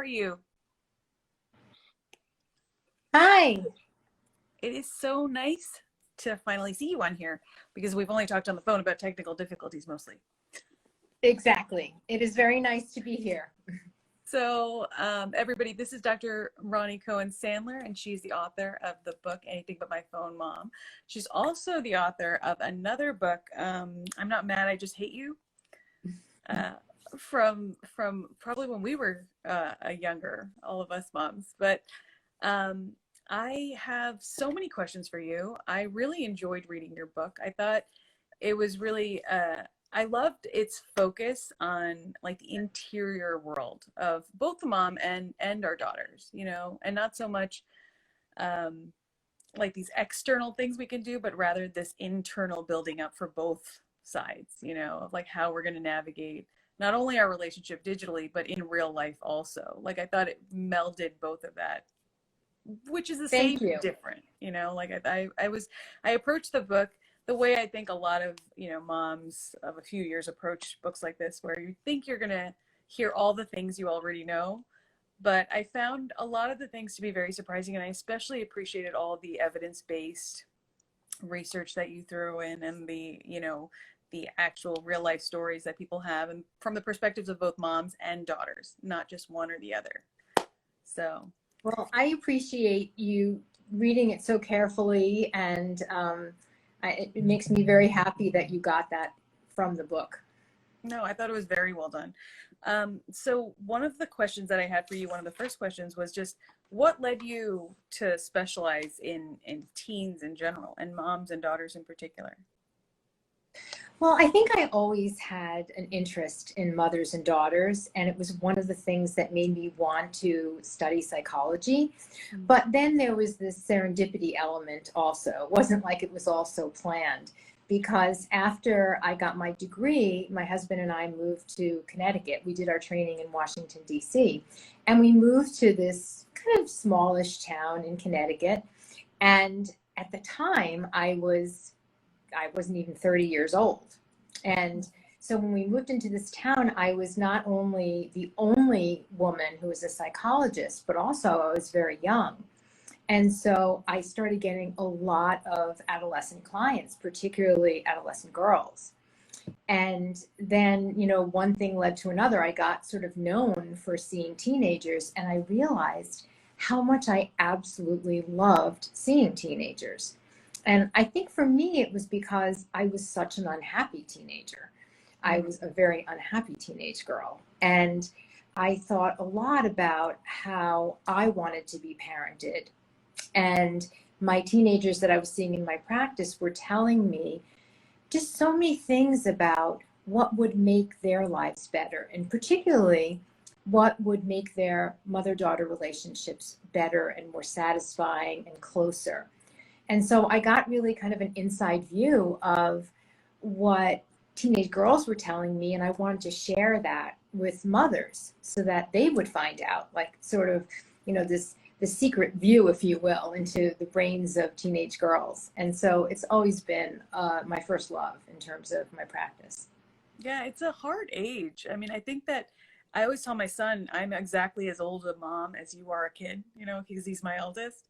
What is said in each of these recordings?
you? Hi. It is so nice to finally see you on here because we've only talked on the phone about technical difficulties mostly. Exactly. It is very nice to be here. So everybody, this is Dr. Roni Cohen-Sandler, and she's the author of the book, Anything But My Phone Mom. She's also the author of another book, I'm Not Mad, I Just Hate You, from probably when we were younger, all of us moms. But I have so many questions for you. I really enjoyed reading your book. I thought it was really, I loved its focus on like the interior world of both the mom and our daughters, you know, and not so much like these external things we can do, but rather this internal building up for both sides, you know, of like how we're going to navigate not only our relationship digitally, but in real life also. Like I thought it melded both of that, which is the same, Thank you. different, you know. Like I approached the book the way I think a lot of, you know, moms of a few years approach books like this, where you think you're gonna hear all the things you already know, but I found a lot of the things to be very surprising, and I especially appreciated all the evidence-based research that you threw in, and the, you know, the actual real life stories that people have, and from the perspectives of both moms and daughters, not just one or the other. So Well, I appreciate you reading it so carefully, and it makes me very happy that you got that from the book. no, I thought it was very well done. So one of the questions that I had for you, one of the first questions was just, what led you to specialize in teens in general, and moms and daughters in particular? Well, I think I always had an interest in mothers and daughters, and it was one of the things that made me want to study psychology. But then there was this serendipity element also. It wasn't like it was all so planned, because after I got my degree, my husband and I moved to Connecticut. We did our training in Washington, D.C., and we moved to this kind of smallish town in Connecticut. And at the time, I wasn't even 30 years old. And so when we moved into this town, I was not only the only woman who was a psychologist, but also I was very young. And so I started getting a lot of adolescent clients, particularly adolescent girls. And then, you know, one thing led to another. I got sort of known for seeing teenagers, and I realized how much I absolutely loved seeing teenagers. And I think for me, it was because I was such an unhappy teenager. I was a very unhappy teenage girl. And I thought a lot about how I wanted to be parented. And my teenagers that I was seeing in my practice were telling me just so many things about what would make their lives better, and particularly what would make their mother-daughter relationships better and more satisfying and closer. And so I got really kind of an inside view of what teenage girls were telling me, and I wanted to share that with mothers so that they would find out, like, sort of, you know, the secret view, if you will, into the brains of teenage girls. And so it's always been my first love in terms of my practice. Yeah, it's a hard age. I mean, I think that I always tell my son I'm exactly as old a mom as you are a kid, you know, because he's my eldest.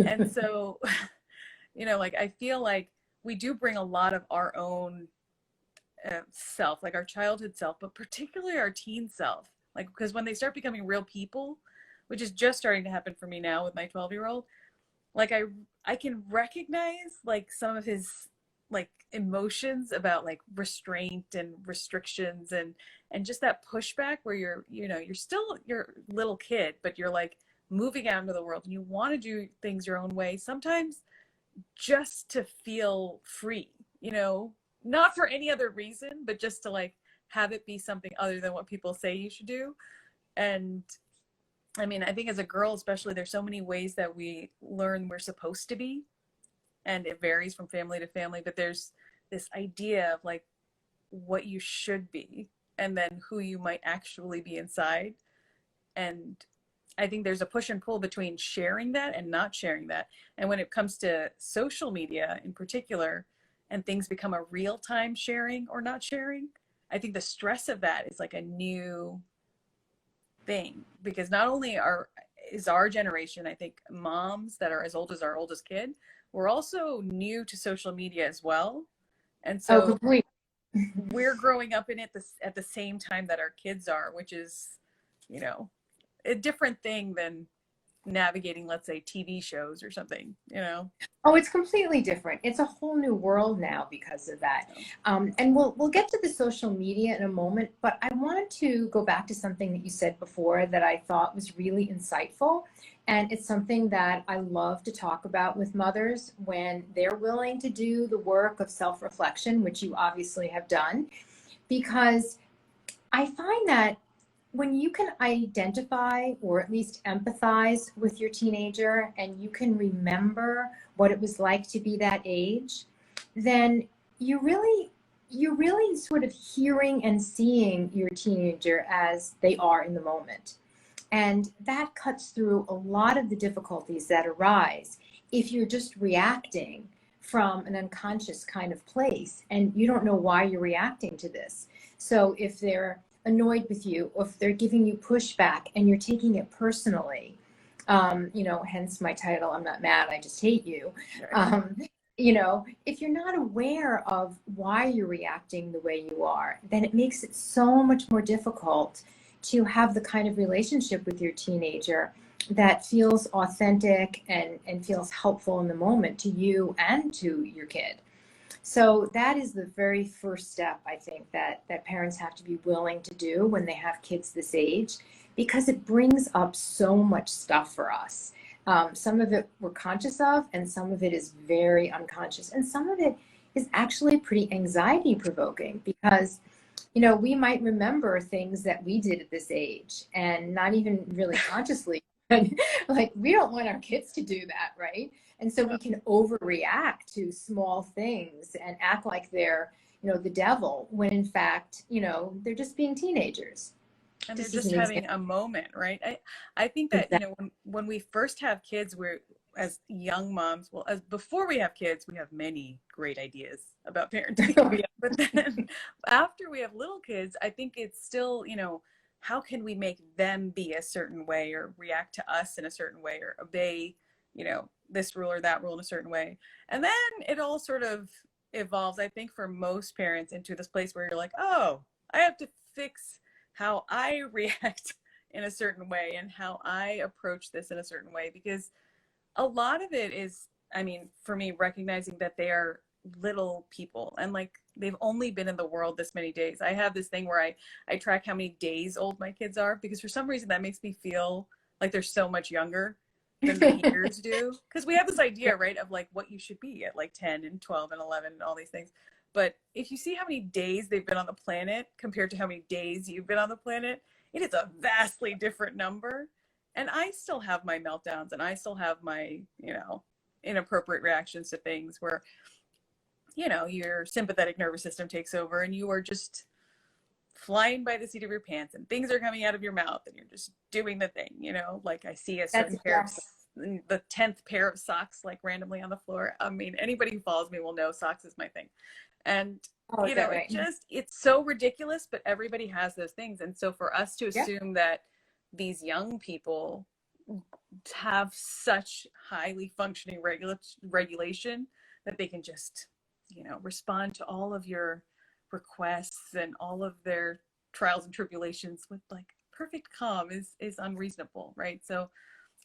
And so you know, like I feel like we do bring a lot of our own self, like our childhood self, but particularly our teen self, like, because when they start becoming real people, which is just starting to happen for me now with my 12-year-old, like I can recognize like some of his like emotions about like restraint and restrictions, and just that pushback where you're, you know, you're still your little kid, but you're like moving out into the world and you want to do things your own way, sometimes just to feel free, you know, not for any other reason, but just to like have it be something other than what people say you should do. And I mean, I think as a girl, especially, there's so many ways that we learn we're supposed to be, and it varies from family to family, but there's this idea of like what you should be and then who you might actually be inside. And I think there's a push and pull between sharing that and not sharing that. And when it comes to social media in particular, and things become a real time sharing or not sharing, I think the stress of that is like a new thing, because not only is our generation, I think, moms that are as old as our oldest kid, we're also new to social media as well. And Oh, so completely. we're growing up in it at the same time that our kids are, which is, you know, a different thing than navigating, let's say, TV shows or something, you know? Oh, it's completely different. It's a whole new world now because of that. So, And we'll get to the social media in a moment, but I wanted to go back to something that you said before that I thought was really insightful. And it's something that I love to talk about with mothers when they're willing to do the work of self-reflection, which you obviously have done, because I find that when you can identify or at least empathize with your teenager and you can remember what it was like to be that age, then you're really sort of hearing and seeing your teenager as they are in the moment. And that cuts through a lot of the difficulties that arise if you're just reacting from an unconscious kind of place and you don't know why you're reacting to this. So if they're annoyed with you, or if they're giving you pushback and you're taking it personally, hence my title, I'm not mad, I just hate you. Um, if you're not aware of why you're reacting the way you are, then it makes it so much more difficult to have the kind of relationship with your teenager that feels authentic and feels helpful in the moment to you and to your kid. So that is the very first step, I think, that parents have to be willing to do when they have kids this age, because it brings up so much stuff for us. Some of it we're conscious of, and some of it is very unconscious. And some of it is actually pretty anxiety provoking because, we might remember things that we did at this age and not even really consciously. Like, we don't want our kids to do that, right? And so we can overreact to small things and act like they're, the devil, when in fact, they're just being teenagers. and they're Just as just an having example. a moment, right? I think that, Exactly. when we first have kids, we're, as young moms, well, as before we have kids, we have many great ideas about parenting. Oh, yeah. But then after we have little kids, I think it's still, how can we make them be a certain way or react to us in a certain way or obey, this rule or that rule in a certain way. And then it all sort of evolves, I think, for most parents into this place where you're like, oh, I have to fix how I react in a certain way and how I approach this in a certain way, because a lot of it is, I mean, for me, recognizing that they are little people and like they've only been in the world this many days. I have this thing where I track how many days old my kids are, because for some reason that makes me feel like they're so much younger than the years do, because we have this idea, right, of like what you should be at like 10 and 12 and 11 and all these things. But if you see how many days they've been on the planet compared to how many days you've been on the planet, it is a vastly different number. And I still have my meltdowns and I still have my, inappropriate reactions to things where, your sympathetic nervous system takes over and you are just flying by the seat of your pants and things are coming out of your mouth and you're just doing the thing, like I see a That's certain pair of just, the 10th pair of socks like randomly on the floor. I mean, anybody who follows me will know socks is my thing. And oh, is that right? it's so ridiculous, but everybody has those things. And so for us to Yeah. assume that these young people have such highly functioning regulation that they can just, respond to all of your requests and all of their trials and tribulations with like perfect calm is unreasonable, right? So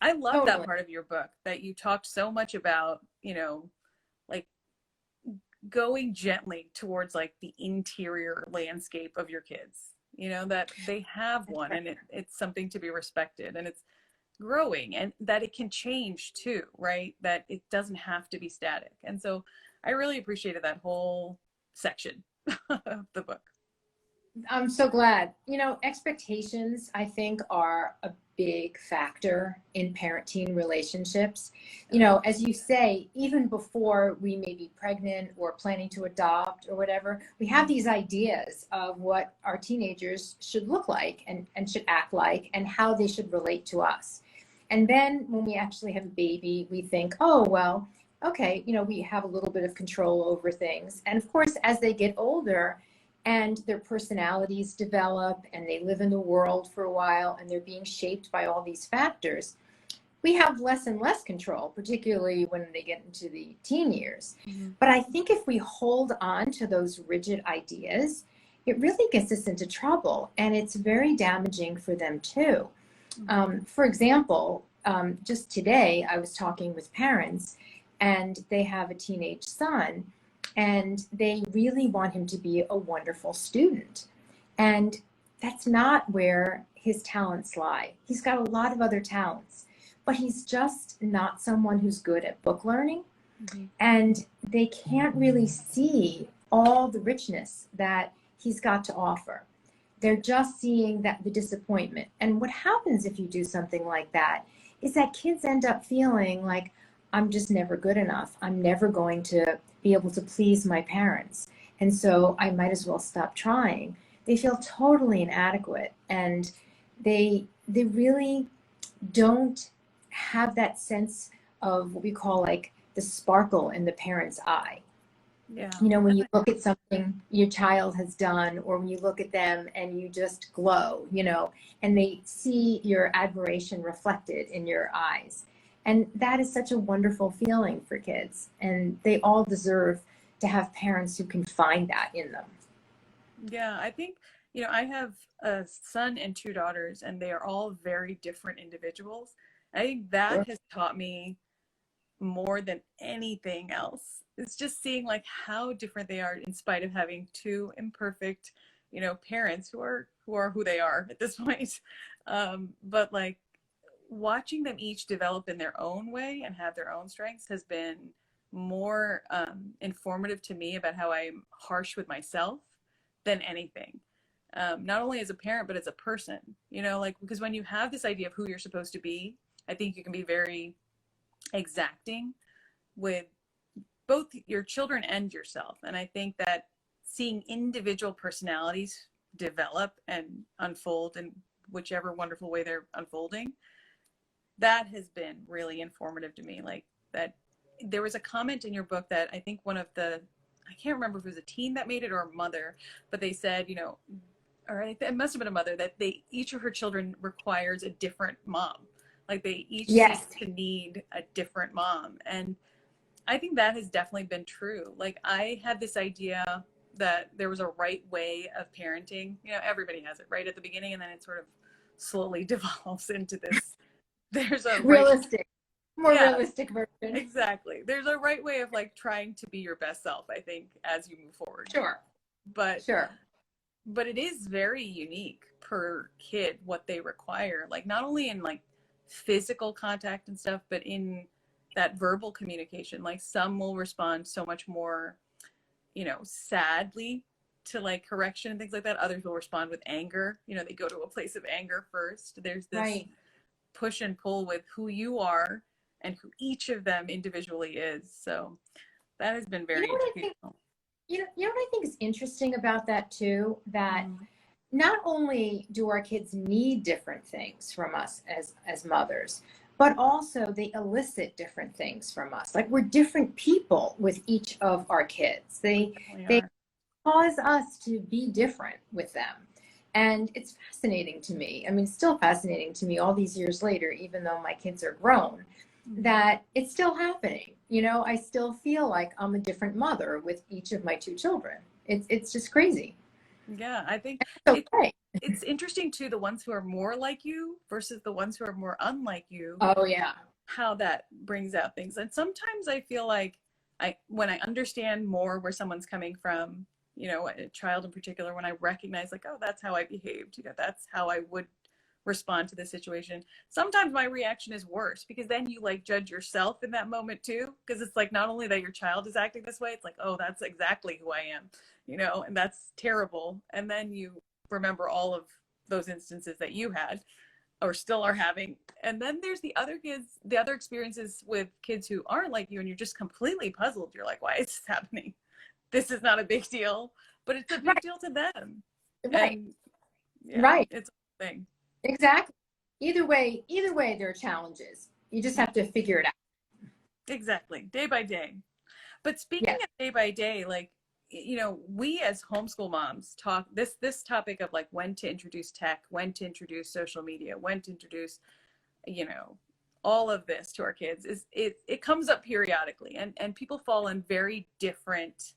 I love that Totally. part of your book, that you talked so much about, like going gently towards like the interior landscape of your kids, that they have That's one right. and it's something to be respected and it's growing and that it can change too, right? That it doesn't have to be static. And so I really appreciated that whole section of the book. I'm so glad. Expectations, I think, are a big factor in parent-teen relationships. As you say, even before we may be pregnant or planning to adopt or whatever, we have these ideas of what our teenagers should look like and should act like and how they should relate to us. And then when we actually have a baby, we think, oh, well, okay, we have a little bit of control over things. And of course, as they get older, and their personalities develop and they live in the world for a while and they're being shaped by all these factors, we have less and less control, particularly when they get into the teen years. Mm-hmm. But I think if we hold on to those rigid ideas, it really gets us into trouble, and it's very damaging for them too. For example, just today I was talking with parents, and they have a teenage son, and they really want him to be a wonderful student. And that's not where his talents lie. He's got a lot of other talents, but he's just not someone who's good at book learning. Mm-hmm. And they can't really see all the richness that he's got to offer. They're just seeing that the disappointment. And what happens if you do something like that is that kids end up feeling like, I'm just never good enough. I'm never going to be able to please my parents. And so I might as well stop trying. They feel totally inadequate, and they really don't have that sense of what we call like the sparkle in the parent's eye. Yeah. You know, when you look at something your child has done, or when you look at them and you just glow, you know, and they see your admiration reflected in your eyes. And that is such a wonderful feeling for kids. And they all deserve to have parents who can find that in them. Yeah, I think, you know, I have a son and two daughters, and they are all very different individuals. I think that Sure. has taught me more than anything else. It's just seeing like how different they are in spite of having two imperfect, you know, parents who are who they are at this point. But like watching them each develop in their own way and have their own strengths has been more informative to me about how I'm harsh with myself than anything. Not only as a parent, but as a person, you know, like, because when you have this idea of who you're supposed to be, I think you can be very exacting with both your children and yourself. And I think that seeing individual personalities develop and unfold in whichever wonderful way they're unfolding, that has been really informative to me. Like that, there was a comment in your book that I think one of the, I can't remember if it was a teen that made it or a mother, but they said, you know, or it must have been a mother, that each of her children requires a different mom. Like they each Yes. seem to need a different mom. And I think that has definitely been true. Like I had this idea that there was a right way of parenting. You know, everybody has it right at the beginning, and then it sort of slowly devolves into this. There's a Realistic, more yeah, realistic version. exactly. There's a right way of like trying to be your best self, I think, as you move forward. Sure. But it is very unique per kid what they require. Like not only in like physical contact and stuff, but in that verbal communication. Like some will respond so much more, you know, sadly to like correction and things like that. Others will respond with anger. You know, they go to a place of anger first. There's this Right. push and pull with who you are and who each of them individually is. So that has been very educational. You know what I think is interesting about that too? That not only do our kids need different things from us as mothers, but also they elicit different things from us. Like we're different people with each of our kids. They cause us to be different with them. And it's fascinating to me. I mean, still fascinating to me all these years later, even though my kids are grown, that it's still happening. You know, I still feel like I'm a different mother with each of my two children. It's just crazy. Yeah, I think Okay. it's interesting too, the ones who are more like you versus the ones who are more unlike you. Oh yeah. How that brings out things. And sometimes I feel like when I understand more where someone's coming from, you know, a child in particular, when I recognize like, oh, that's how I behaved, you know, that's how I would respond to the situation. Sometimes my reaction is worse because then you like judge yourself in that moment too. Because it's like not only that your child is acting this way, it's like, oh, that's exactly who I am, you know, and that's terrible. And then you remember all of those instances that you had or still are having. And then there's the other kids, the other experiences with kids who aren't like you, and you're just completely puzzled. You're like, why is this happening? This is not a big deal, but it's a big deal to them. Right. And, yeah, Right. It's a thing. Exactly. Either way, there are challenges. You just have to figure it out. Exactly. Day by day. But speaking Yes. of day by day, like you know, we as homeschool moms talk this topic of like when to introduce tech, when to introduce social media, when to introduce, you know, all of this to our kids is it comes up periodically, and people fall in very different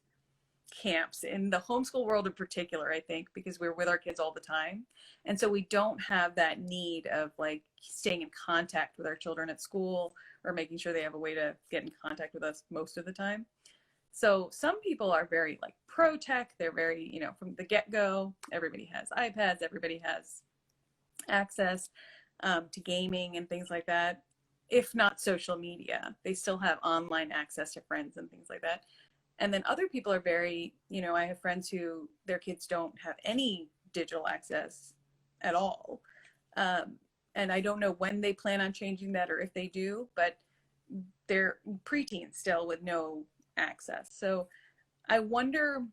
camps in the homeschool world in particular, I think, because we're with our kids all the time. And so we don't have that need of like staying in contact with our children at school or making sure they have a way to get in contact with us most of the time. So some people are very like pro tech. They're very, you know, from the get-go, everybody has iPads, everybody has access to gaming and things like that. If not social media, they still have online access to friends and things like that. And then other people are very, you know, I have friends who their kids don't have any digital access at all. And I don't know when they plan on changing that or if they do, but they're preteens still with no access. So I wonder,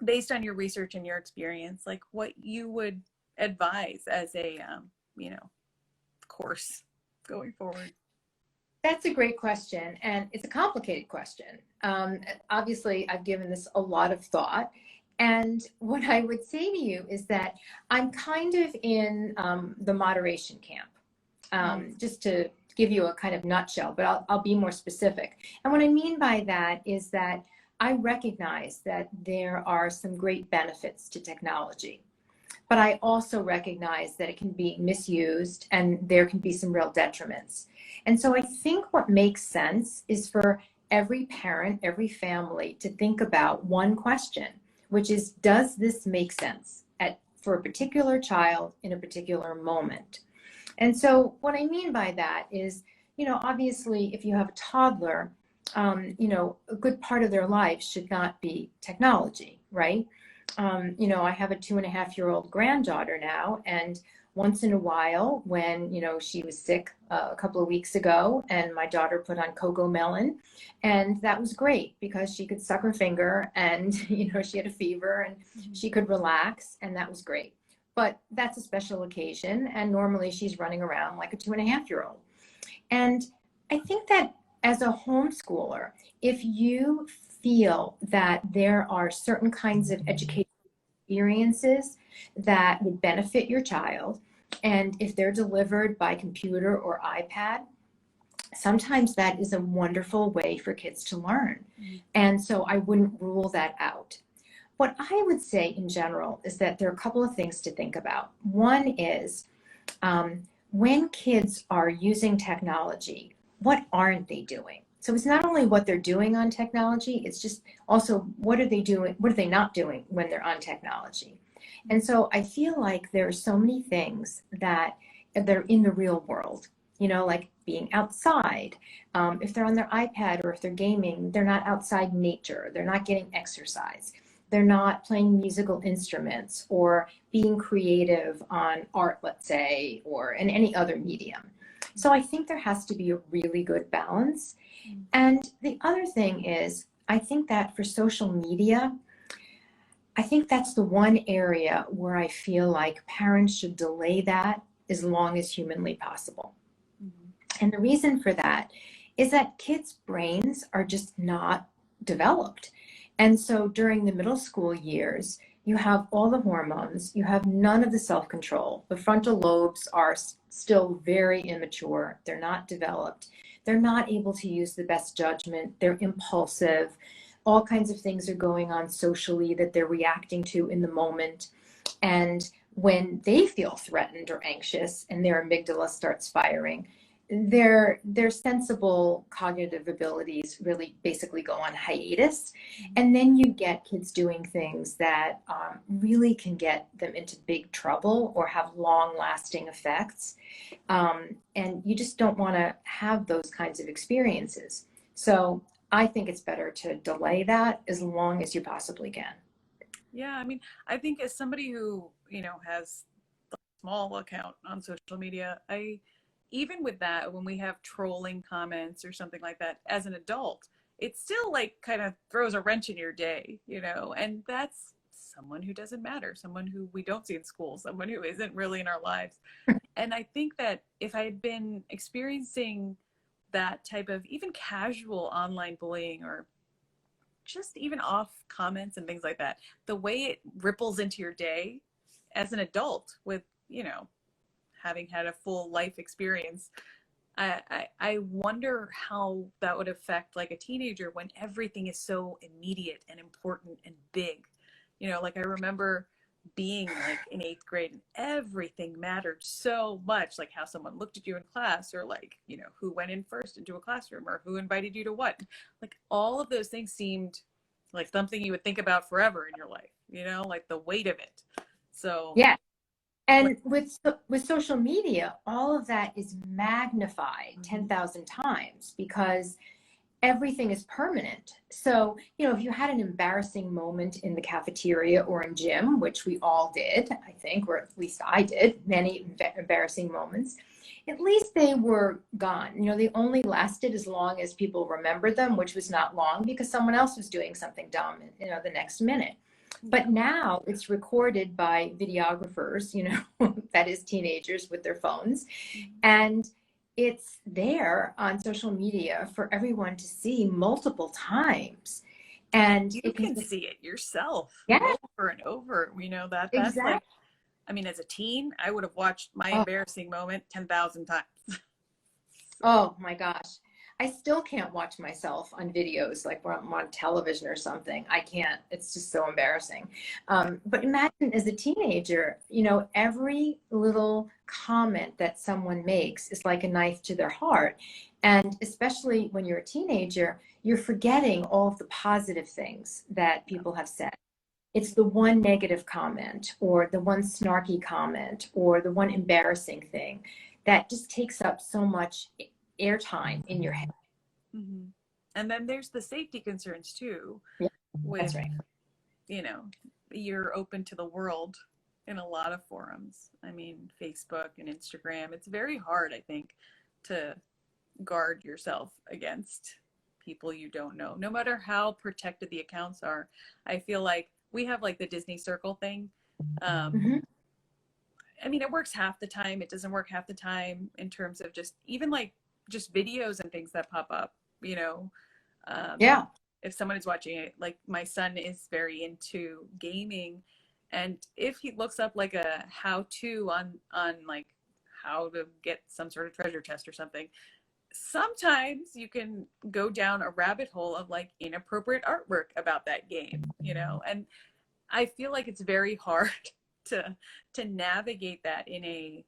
based on your research and your experience, like what you would advise as a, you know, course going forward. That's a great question, and it's a complicated question. Obviously, I've given this a lot of thought, and what I would say to you is that I'm kind of in the moderation camp, just to give you a kind of nutshell, but I'll be more specific. And what I mean by that is that I recognize that there are some great benefits to technology, but I also recognize that it can be misused and there can be some real detriments. And so I think what makes sense is for every parent, every family to think about one question, which is, does this make sense for a particular child in a particular moment? And so what I mean by that is, you know, obviously if you have a toddler, you know, a good part of their life should not be technology, right? You know, I have a 2.5-year-old granddaughter now, and once in a while when, you know, she was sick a couple of weeks ago and my daughter put on Cocoa Melon, and that was great because she could suck her finger and, you know, she had a fever and she could relax, and that was great. But that's a special occasion, and normally she's running around like a 2.5-year-old. And I think that as a homeschooler, if you feel that there are certain kinds of education experiences that would benefit your child, and if they're delivered by computer or iPad, sometimes that is a wonderful way for kids to learn. And so I wouldn't rule that out. What I would say in general is that there are a couple of things to think about. One is when kids are using technology, what aren't they doing? So it's not only what they're doing on technology, it's just also what are they doing, what are they not doing when they're on technology? And so I feel like there are so many things that are in the real world, you know, like being outside. If they're on their iPad or if they're gaming, they're not outside nature, they're not getting exercise. They're not playing musical instruments or being creative on art, let's say, or in any other medium. So I think there has to be a really good balance. And the other thing is, I think that for social media, I think that's the one area where I feel like parents should delay that as long as humanly possible. And the reason for that is that kids' brains are just not developed. And so during the middle school years, you have all the hormones, you have none of the self-control. The frontal lobes are still very immature, they're not developed, they're not able to use the best judgment, they're impulsive, all kinds of things are going on socially that they're reacting to in the moment. And when they feel threatened or anxious and their amygdala starts firing, their sensible cognitive abilities really basically go on hiatus. And then you get kids doing things that really can get them into big trouble or have long lasting effects. And you just don't want to have those kinds of experiences. So I think it's better to delay that as long as you possibly can. Yeah, I mean, I think as somebody who, you know, has a small account on social media, even with that, when we have trolling comments or something like that, as an adult, it still like kind of throws a wrench in your day, you know, and that's someone who doesn't matter, someone who we don't see in school, someone who isn't really in our lives. And I think that if I had been experiencing that type of even casual online bullying or just even off comments and things like that, the way it ripples into your day as an adult with, you know, having had a full life experience. I wonder how that would affect like a teenager when everything is so immediate and important and big. You know, like I remember being like in 8th grade and everything mattered so much, like how someone looked at you in class, or like, you know, who went in first into a classroom, or who invited you to what. Like all of those things seemed like something you would think about forever in your life, you know, like the weight of it. So Yeah. like, And with social media, all of that is magnified 10,000 times because everything is permanent. So, you know, if you had an embarrassing moment in the cafeteria or in gym, which we all did, I think, or at least I did, many embarrassing moments, at least they were gone. You know, they only lasted as long as people remembered them, which was not long because someone else was doing something dumb, you know, the next minute. But now it's recorded by videographers, you know, that is teenagers with their phones. And it's there on social media for everyone to see multiple times. And you it can, can see it yourself yeah, over and over, you know, that's exactly. like, I mean, as a teen, I would have watched my Oh, embarrassing moment 10,000 times. oh my gosh. I still can't watch myself on videos like when I'm on television or something. I can't. It's just so embarrassing. But imagine as a teenager, you know, every little comment that someone makes is like a knife to their heart. And especially when you're a teenager, you're forgetting all of the positive things that people have said. It's the one negative comment or the one snarky comment or the one embarrassing thing that just takes up so much airtime in your head. Mm-hmm. And then there's the safety concerns too, Yeah, with, that's right. you know, you're open to the world in a lot of forums. I mean, Facebook and Instagram, it's very hard, I think, to guard yourself against people you don't know, no matter how protected the accounts are. I feel like we have like the Disney Circle thing. Hmm. I mean, it works half the time. It doesn't work half the time in terms of just even like just videos and things that pop up, you know. Yeah. If someone is watching it, like my son is very into gaming, and if he looks up like a how to on like how to get some sort of treasure chest or something, sometimes you can go down a rabbit hole of like inappropriate artwork about that game, you know. And I feel like it's very hard to navigate that in a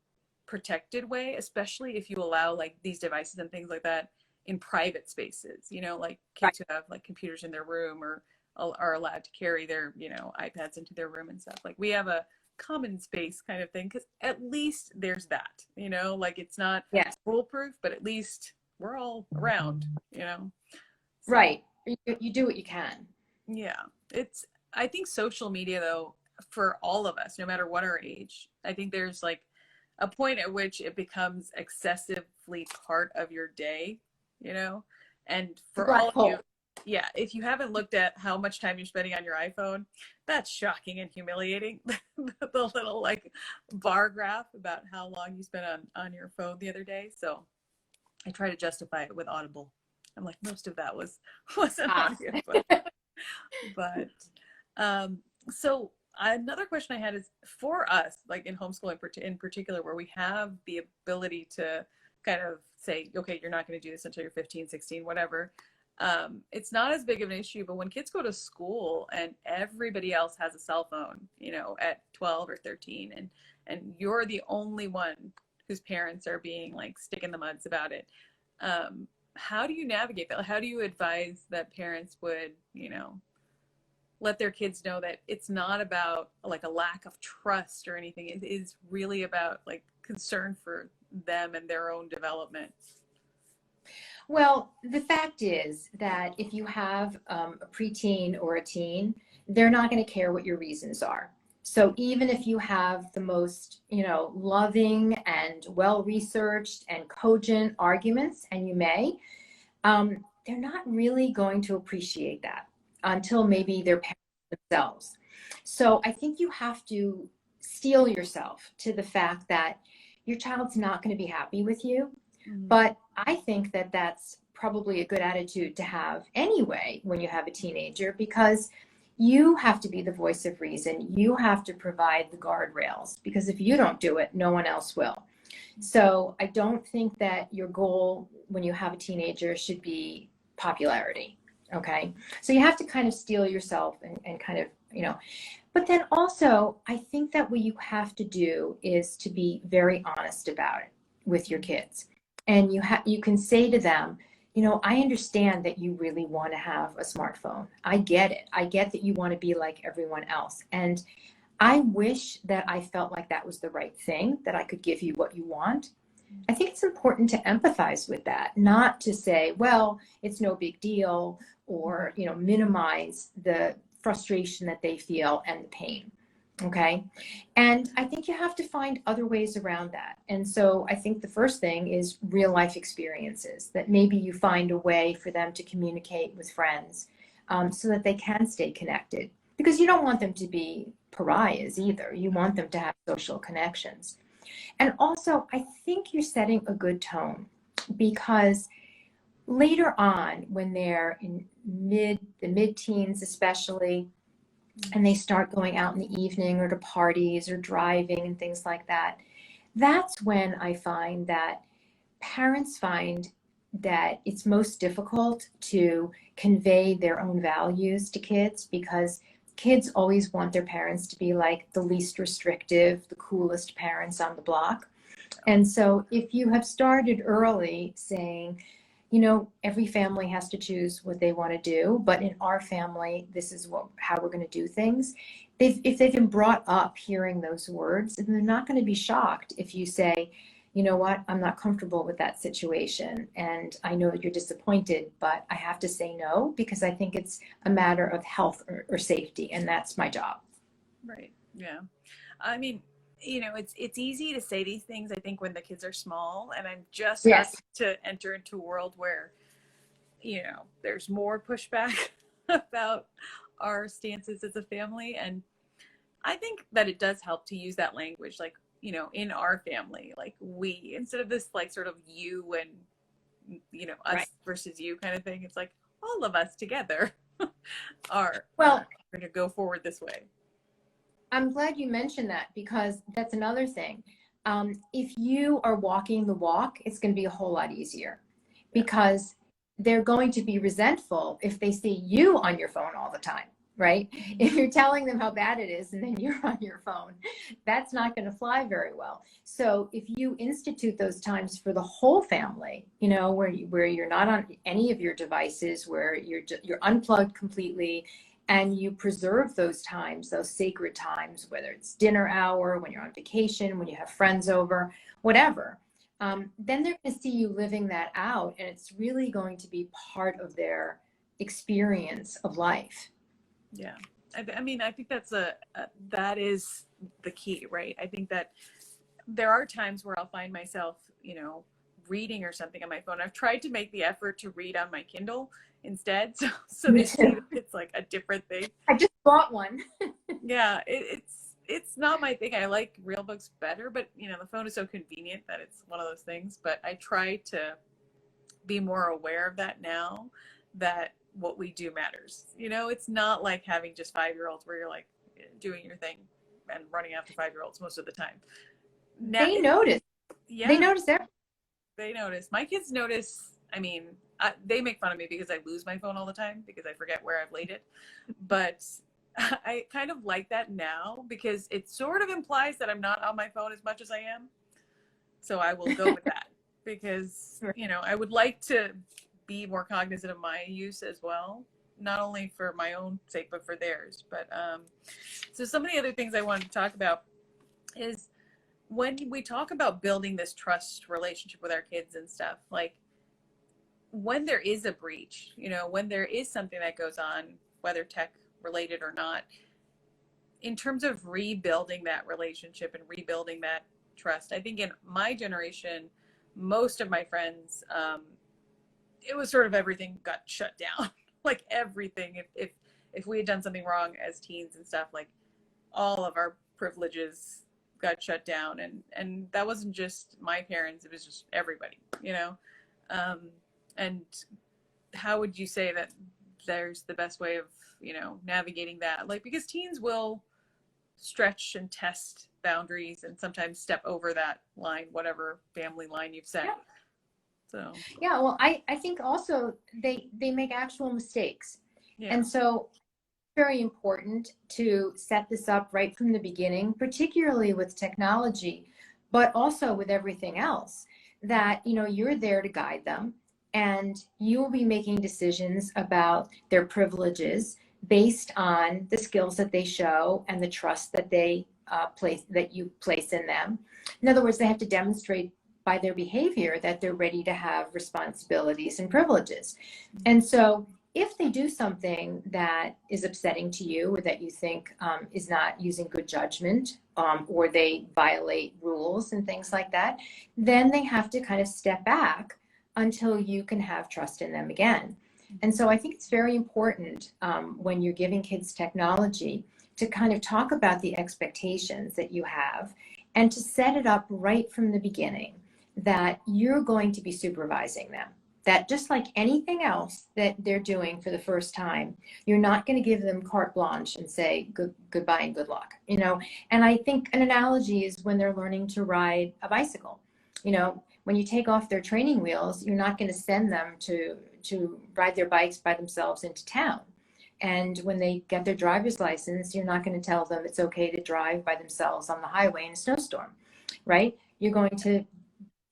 protected way, especially if you allow like these devices and things like that in private spaces, you know, like Right. kids who have like computers in their room or are allowed to carry their, you know, iPads into their room and stuff. Like we have a common space kind of thing, because at least there's that, you know, like it's not Yes. foolproof, but at least we're all around, you know. So Right. You do what you can. yeah, it's, I think social media though, for all of us, no matter what our age, I think there's like a point at which it becomes excessively part of your day, you know? And The for all black of you, hole. yeah, if you haven't looked at how much time you're spending on your iPhone, that's shocking and humiliating. The little like bar graph about how long you spent on your phone the other day. So I try to justify it with Audible. I'm like, most of that wasn't Ah. audio, but um, so another question I had is for us, like in homeschooling in particular, where we have the ability to kind of say, okay, you're not going to do this until you're 15, 16, whatever. It's not as big of an issue, but when kids go to school and everybody else has a cell phone, you know, at 12 or 13, and you're the only one whose parents are being like stick in the muds about it. How do you navigate that? How do you advise that parents would, you know, let their kids know that it's not about like a lack of trust or anything. It is really about like concern for them and their own development. Well, the fact is that if you have a preteen or a teen, they're not going to care what your reasons are. So even if you have the most, you know, loving and well-researched and cogent arguments, and you may, they're not really going to appreciate that until maybe their parents themselves. So I think you have to steel yourself to the fact that your child's not going to be happy with you. Mm-hmm. But I think that that's probably a good attitude to have anyway when you have a teenager, because you have to be the voice of reason. You have to provide the guardrails, because if you don't do it, no one else will. So I don't think that your goal when you have a teenager should be popularity. Okay. So you have to kind of steel yourself and kind of, but then also I think that what you have to do is to be very honest about it with your kids. And you can say to them, I understand that you really want to have a smartphone. I get it. I get that you want to be like everyone else. And I wish that I felt like that was the right thing, that I could give you what you want. I think it's important to empathize with that, not to say, well, it's no big deal, or, minimize the frustration that they feel and the pain. Okay. And I think you have to find other ways around that. And so I think the first thing is real life experiences, that maybe you find a way for them to communicate with friends, so that they can stay connected, because you don't want them to be pariahs either. You want them to have social connections. And also, I think you're setting a good tone, because later on, when they're in the mid-teens especially, and they start going out in the evening or to parties or driving and things like that, that's when I find that parents find that it's most difficult to convey their own values to kids, because kids always want their parents to be like the least restrictive, the coolest parents on the block. And so if you have started early saying, every family has to choose what they want to do, but in our family, this is how we're going to do things. If they've been brought up hearing those words, then they're not going to be shocked if you say, you know what, I'm not comfortable with that situation. And I know that you're disappointed, but I have to say no, because I think it's a matter of health or safety, and that's my job. Right. Yeah. I mean, it's easy to say these things, I think, when the kids are small, and I'm just starting Yes. to enter into a world where, there's more pushback about our stances as a family. And I think that it does help to use that language, like, in our family, like we, instead of this like sort of you and, us Right. versus you kind of thing. It's like all of us together are Well, going to go forward this way. I'm glad you mentioned that, because that's another thing. If you are walking the walk, it's going to be a whole lot easier, Yeah. because they're going to be resentful if they see you on your phone all the time, right? If you're telling them how bad it is and then you're on your phone, that's not going to fly very well. So if you institute those times for the whole family, where you're not on any of your devices, where you're unplugged completely, and you preserve those times, those sacred times, whether it's dinner hour, when you're on vacation, when you have friends over, whatever, then they're going to see you living that out, and it's really going to be part of their experience of life. Yeah. I mean, I think that is the key, right? I think that there are times where I'll find myself, reading or something on my phone. I've tried to make the effort to read on my Kindle instead, so Me they see too. that it's like a different thing. I just bought one. Yeah, it's not my thing. I like real books better, but the phone is so convenient that it's one of those things. But I try to be more aware of that now, that what we do matters. It's not like having just 5-year-olds where you're like doing your thing and running after 5-year-olds most of the time. Now, They notice. yeah, They notice everything. they notice. My kids notice. I mean, they make fun of me because I lose my phone all the time because I forget where I've laid it. But I kind of like that now, because it sort of implies that I'm not on my phone as much as I am. So I will go with that, because, I would like to be more cognizant of my use as well, not only for my own sake, but for theirs. But so some of the other things I wanted to talk about is, when we talk about building this trust relationship with our kids and stuff, like when there is a breach, when there is something that goes on, whether tech related or not, in terms of rebuilding that relationship and rebuilding that trust, I think in my generation, most of my friends, it was sort of everything got shut down. Like everything, if we had done something wrong as teens and stuff, like all of our privileges got shut down, and that wasn't just my parents, it was just everybody. um And how would you say that there's the best way of, navigating that? Like, because teens will stretch and test boundaries and sometimes step over that line, whatever family line you've set. Yeah. So Yeah, well, I think also they make actual mistakes. yeah. And so very important to set this up right from the beginning, particularly with technology, but also with everything else, that you're there to guide them, and you will be making decisions about their privileges based on the skills that they show and the trust that you place in them. In other words, they have to demonstrate by their behavior that they're ready to have responsibilities and privileges. And so if they do something that is upsetting to you, or that you think is not using good judgment, or they violate rules and things like that, then they have to kind of step back until you can have trust in them again. And so I think it's very important when you're giving kids technology to kind of talk about the expectations that you have, and to set it up right from the beginning that you're going to be supervising them. That just like anything else that they're doing for the first time, you're not going to give them carte blanche and say goodbye and good luck, And I think an analogy is when they're learning to ride a bicycle. When you take off their training wheels, you're not going to send them to ride their bikes by themselves into town. And when they get their driver's license, you're not going to tell them it's okay to drive by themselves on the highway in a snowstorm, right? You're going to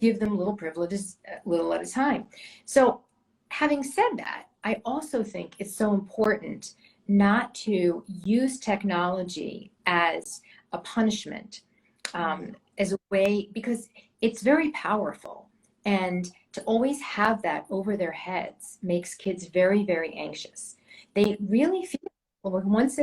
give them little privileges, little at a time. So having said that, I also think it's so important not to use technology as a punishment, as a way, because it's very powerful. And to always have that over their heads makes kids very, very anxious. They really feel, well, once they